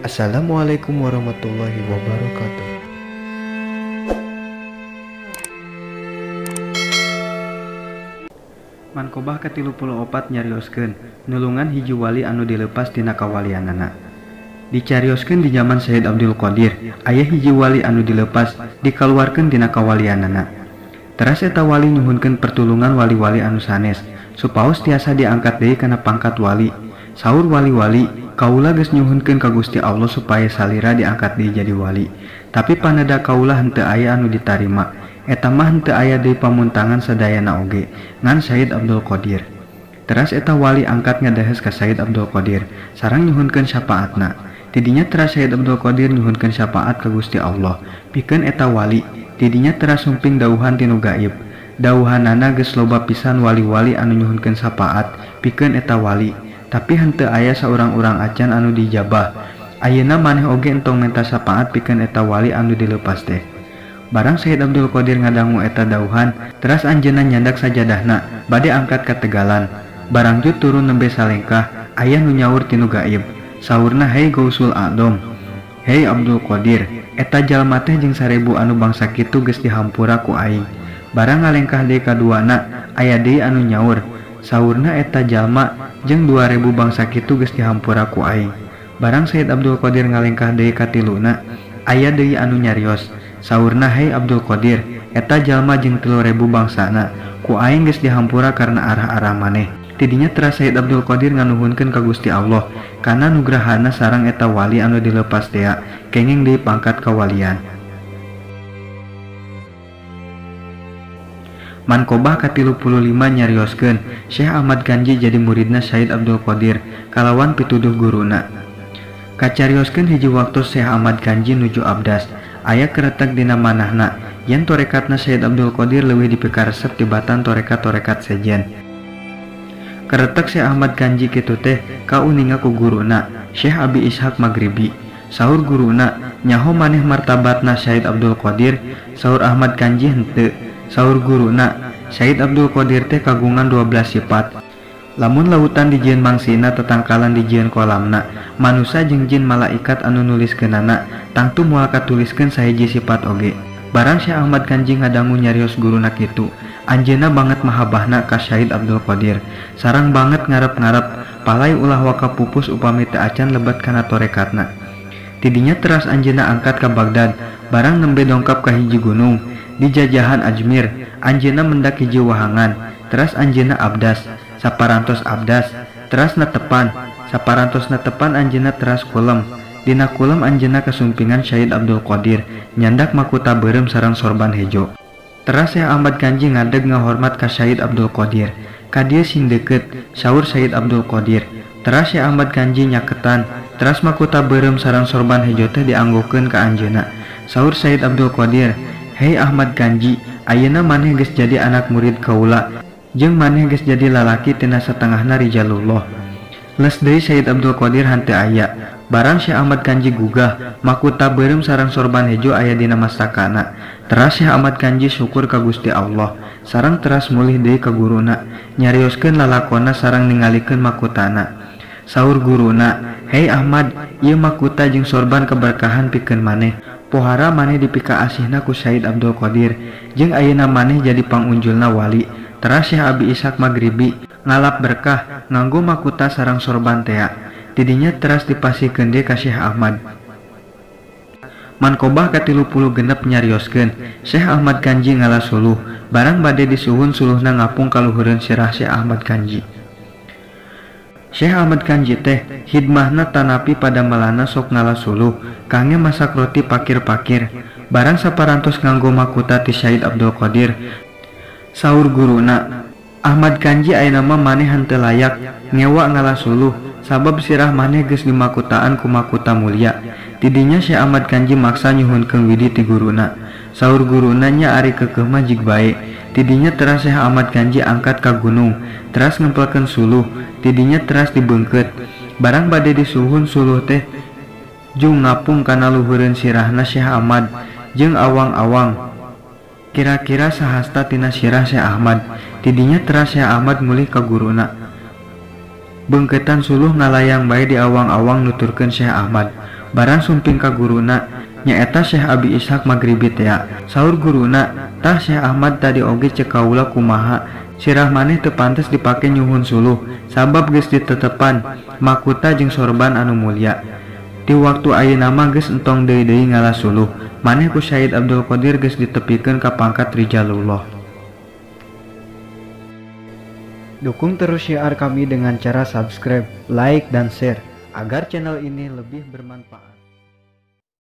Assalamualaikum warahmatullahi wabarakatuh. Mankobah ke-34 nyarioskeun nulungan hiji wali anu dilepas tina kawalianana. Dicarioskeun di zaman Sayyid Abdul Qadir, aya hiji wali anu dilepas dikaluarkeun tina kawalianana. Teras eta wali nyuhunkeun pertulungan wali-wali anu sanes, supaos tiasa diangkat deui kana pangkat wali. Saur wali-wali, kaula geus nyuhunkeun ka Gusti Allah supaya salira diangkat deui jadi wali. Tapi panada kaula henteu aya anu ditarima. Eta mah henteu aya deui pamuntangan sadayana oge ngan Sayyid Abdul Qadir. Teras eta wali angkat ngadahes ka Sayyid Abdul Qadir sareng nyuhunkeun syafaatna. Tidinya teras Sayyid Abdul Qadir nyuhunkeun syafaat ka Gusti Allah pikeun eta wali. Tidinya teras sumping dauhan tinu gaib. Dauhanana geus loba pisan wali-wali anu nyuhunkeun syafaat pikeun eta wali. Tapi henteu aya saurang-urang acan anu dijabah. Ayeuna maneh oge entong menta syafaat pikeun eta wali anu dilepas teh. Barang Sayyid Abdul Qadir ngadangu eta dauhan, teras anjeunna nyandak sajadahna bade angkat ka tegalan. Barang jut turun nembe salengkah, aya nu nyaur tinu gaib. Saurna, "Hei Gausul A'dom, hei Abdul Qadir, eta jalma teh jeung 1000 anu bangsa kitu geus dihampura ku aing." Barang ngalengkah deui kaduana, aya deui anu nyaur. Saurna, "Eta jalma jeung 2000 bangsa kitu geus dihampura ku aing." Barang Sayyid Abdul Qadir ngalengkah deui katiluna, aya deui anu nyarios. Saurna, "Hei Abdul Qadir, eta jalma jeung 3000 bangsana ku aing geus dihampura karena arah-arah maneh." Tidinya teras Sayyid Abdul Qadir nganuhunkeun ka Gusti Allah kana nugrahana sareng eta wali anu dilepas teh kenging deui pangkat kawalian. Mankobah ka-35 nyarioskeun Syekh Ahmad Ganji jadi muridna Sayyid Abdul Qadir kalawan pituduh guruna. Kacarioskeun hiji waktu Syekh Ahmad Ganji nuju abdas. Aya keretek dina manahna yen torekatna Sayyid Abdul Qadir leuwih dipikaresep tibatan torekat-torekat sejen. Keretek Syekh Ahmad Ganji kitu teh kauninga ku guruna Syekh Abi Ishaq Maghribi. Saur guruna, "Nyaho maneh martabatna Sayyid Abdul Qadir?" Saur Ahmad Ganji, "Henteu." Saur guruna, "Sayyid Abdul Qadir teh kagungan 12 sifat. Lamun lautan dijieun mangsina tetangkalan dijieun kolamna, manusia jeung jin malaikat anu nuliskeunana tangtu moal katuliskeun sahiji sifat oge." Barang Syekh Ahmad Ganji ngadangu nyarios guruna kitu, anjeunna banget mahabahna ka Sayyid Abdul Qadir, sareng banget ngarep-ngarep palai ulah waka pupus upami teu acan lebet kana torekatna. Tidinya teras anjeunna angkat ka Baghdad, barang nembe dongkap ka hiji gunung di jajahan Ajmir, anjeunna mendak hiji wahangan, teras anjeunna abdas. Saparantos abdas, teras netepan. Saparantos netepan anjeunna teras kulem. Dina kulem anjeunna kasumpingan Sayyid Abdul Qadir, nyandak makuta beureum sareng sorban hejo. Teras Syekh Ahmad Ganji ngadeg ngahormat ka Sayyid Abdul Qadir. Ka dieu sing deukeut, saur Sayyid Abdul Qadir. Teras Syekh Ahmad Ganji nyaketan, teras makuta beureum sareng sorban hejo teh dianggokeun ka anjeunna. Saur Sayyid Abdul Qadir, "Hei Ahmad Ganji, ayeuna maneh geus jadi anak murid kaula. Jeung maneh geus jadi lalaki tina satengahna rijalullah." Les deui Sayyid Abdul Qadir henteu aya. Barang Syekh Ahmad Ganji gugah, makuta beureum sareng sorban hejo aya dina mastakana. Teras Syekh Ahmad Ganji syukur ka Gusti Allah, sareng teras mulih deui ka guruna, nyarioskeun lalakonna sareng ningalikeun makutana. Saur guruna, "Hei Ahmad, ieu makuta jeung sorban keberkahan pikeun maneh. Pohara maneh dipika asihna ku Sayyid Abdul Qadir, jeung ayeuna maneh jadi pangunjulna wali." Teras Syekh Abi Ishaq Maghribi ngalap berkah nganggo makuta sareng sorban teh. Tidinya teras dipasihkeun deui ka Syekh Ahmad. Mankobah ka-36 nyarioskeun Syekh Ahmad Ganji ngalas suluh, barang bade disuhun suluhna ngapung kaluhureun sirah Syekh Ahmad Ganji. Syekh Ahmad Ganji teh hidmahna tanapi pada malana sok ngalas suluh, kange masak roti pakir-pakir. Barang saparantos nganggo makuta ti Sayyid Abdul Qadir. Saur guruna, "Ahmad Ganji ayeuna mah maneh henteu layak ngewa ngalas suluh, sabab sirah maneh geus dimakutaan ku makuta mulia." Tidinya Syekh Ahmad Ganji maksa nyuhunkeun widi ti guruna. Saur guruna, "Nya ari keukeuh mah jig bae." Tidinya teras Syekh Ahmad Ganji angkat ka gunung, teras ngempelkeun suluh. Tidinya teras dibeungkeut. Barang bade disuhun suluh teh jung ngapung kana luhureun sirahna Syekh Ahmad jeung awang-awang. Kira-kira sahasta tina sirah Syekh Ahmad. Tidinya teras Syekh Ahmad mulih ka guruna. Beungketan suluh ngalayang bae di awang-awang nuturkeun Syekh Ahmad. barang sumping ka guruna nyaeta Syekh Abi Ishaq Maghribi tea. Saur guruna, tah Syekh Ahmad tadi oge cek kaula kumaha sirah maneh teu pantes dipake nyuhun suluh sabab geus ditetepan makuta jeung sorban anu mulya. Di waktu ayeuna mah geus entong deui-deui ngalah suluh, maneh ku Syahid Abdul Qadir geus ditepikeun ka pangkat Rijalullah. Dukung terus syiar kami dengan cara subscribe, like, dan share agar channel ini lebih bermanfaat.